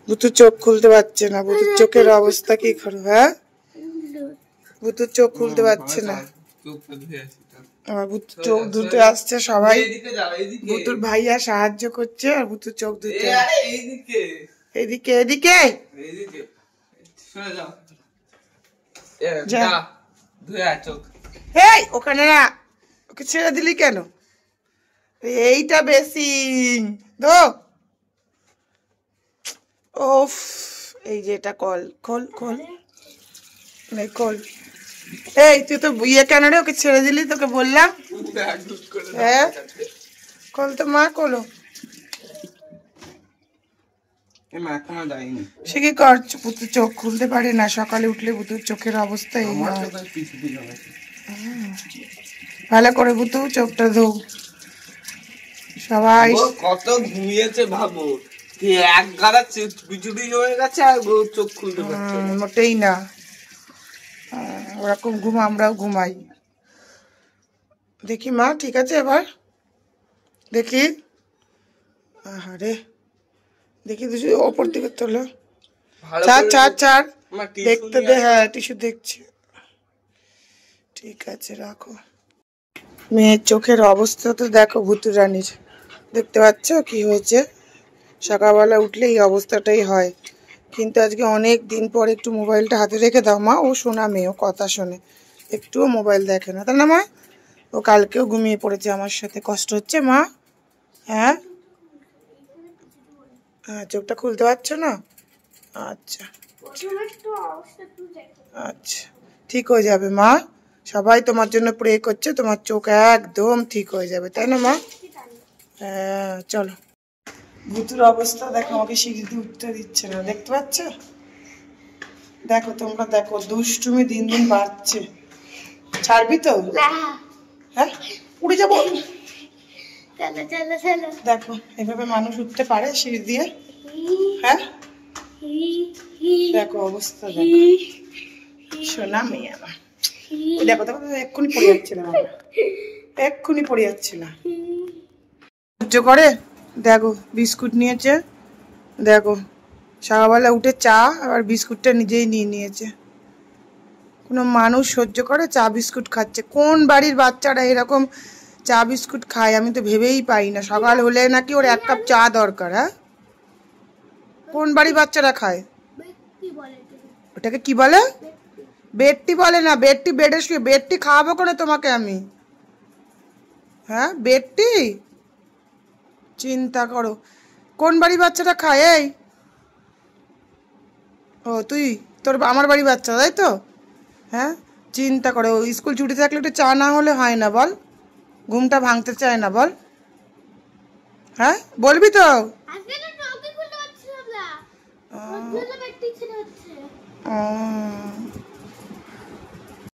বুতুর চোখ খুলতে পারছে না, বুতুর চোখের অবস্থা কি করবো? হ্যাঁ, বুতুর চোখ খুলতে পারছে না, আমার বুতুর চোখ ধুতে আসছে সবাই, বুতুর ভাইয়া সাহায্য করছে আর বুতুর চোখ ধুতে। এদিকে এদিকে এই ওখানে না, ওকে ছেড়ে দিলি কেন? এইটা বেশি দো। ওফ, এই যে এটা কল, খোল খোল খোল। এই তুই তো ইয়ে কেন রে, ওকে ছেড়ে দিলি? তোকে বললাম। হ্যাঁ কল তো মা, কলো। সে কি করছো? বুতুর চোখ খুলতে পারে না, সকালে উঠলে বুতুর চোখের অবস্থা এই হয়। ভালো করে বুতু চোখটা ধো। সবাই কত ঘুমিয়েছে ভাবো, এক গাদা বিচুড়ি হয়ে গেছে আর চোখ খুলতে পারছে না। মোটেই না, ওরকম ঘুম আমরাও ঘুমাই। দেখি মা, ঠিক আছে এবার দেখি। আরে দেখি তুই ওপর দিকে তোলো, ছাড় ছাড় ছাড়, দেখতে দে। হ্যাঁ টিস্যু দেখছি, ঠিক আছে রাখো। মেয়ের চোখের অবস্থা তো দেখো, ভুতু রানীর, দেখতে পাচ্ছ কি হয়েছে? সকালবেলা উঠলে এই অবস্থাটাই হয়। কিন্তু আজকে অনেক দিন পর একটু মোবাইলটা হাতে রেখে দাও মা, ও শোনা মেয়ে, ও কথা শোনে, একটুও মোবাইল দেখে না, তাই না মা? ও কালকেও ঘুমিয়ে পড়েছে আমার সাথে, কষ্ট হচ্ছে মা? হ্যাঁ হ্যাঁ, চোখটা খুলতে পারছো না? আচ্ছা আচ্ছা, ঠিক হয়ে যাবে মা, সবাই তোমার জন্য প্রে করছে, তোমার চোখ একদম ঠিক হয়ে যাবে, তাই না মা? হ্যাঁ চলো। ভুতুর অবস্থা দেখো, আমাকে সিঁড়ি দিয়ে উঠতে দিচ্ছে না, দেখতে পাচ্ছ? দেখো তোমরা দেখো, দুষ্টুমি দিন দিন বাড়ছে। ছাড়বি তো? হ্যাঁ উড়ে যাবো। দেখো এভাবে মানুষ উঠতে পারে সিঁড়ি দিয়ে? হ্যাঁ দেখো অবস্থা, দেখো শোনা মেয়ে আমার। দেখো দেখো এক্ষুনি পড়ে যাচ্ছিলাম, এক্ষুনি পড়ে যাচ্ছিলাম। সহ্য করে দেখো, বিস্কুট নিয়েছে দেখো, সকালবেলা উঠে চা আবার বিস্কুটটা নিজেই নিয়ে নিয়েছে। কোনো মানুষ সহ্য করে চা বিস্কুট খাচ্ছে? কোন বাড়ির বাচ্চারা এরকম চা বিস্কুট খায়? আমি তো ভেবেই পাই না। সকাল হলে নাকি ওর এক কাপ চা দরকার। হ্যাঁ কোন বাড়ির বাচ্চারা খায়? ওটাকে কি বলে? বেডটি বলে না, বেডটি বেডে শুয়ে, বেডটি খাওয়াবো করে তোমাকে আমি? হ্যাঁ বেডটি, চিন্তা করো কোন বাড়ির বাচ্চাটা খায়? এই ও তুই, তোর আমার বাড়ির বাচ্চা তাই তো? হ্যাঁ চিন্তা করো, স্কুল ছুটি থাকলে একটু চা না হলে হয় না বল? ঘুমটা ভাঙতে চায় না বল? হ্যাঁ বলবি তো?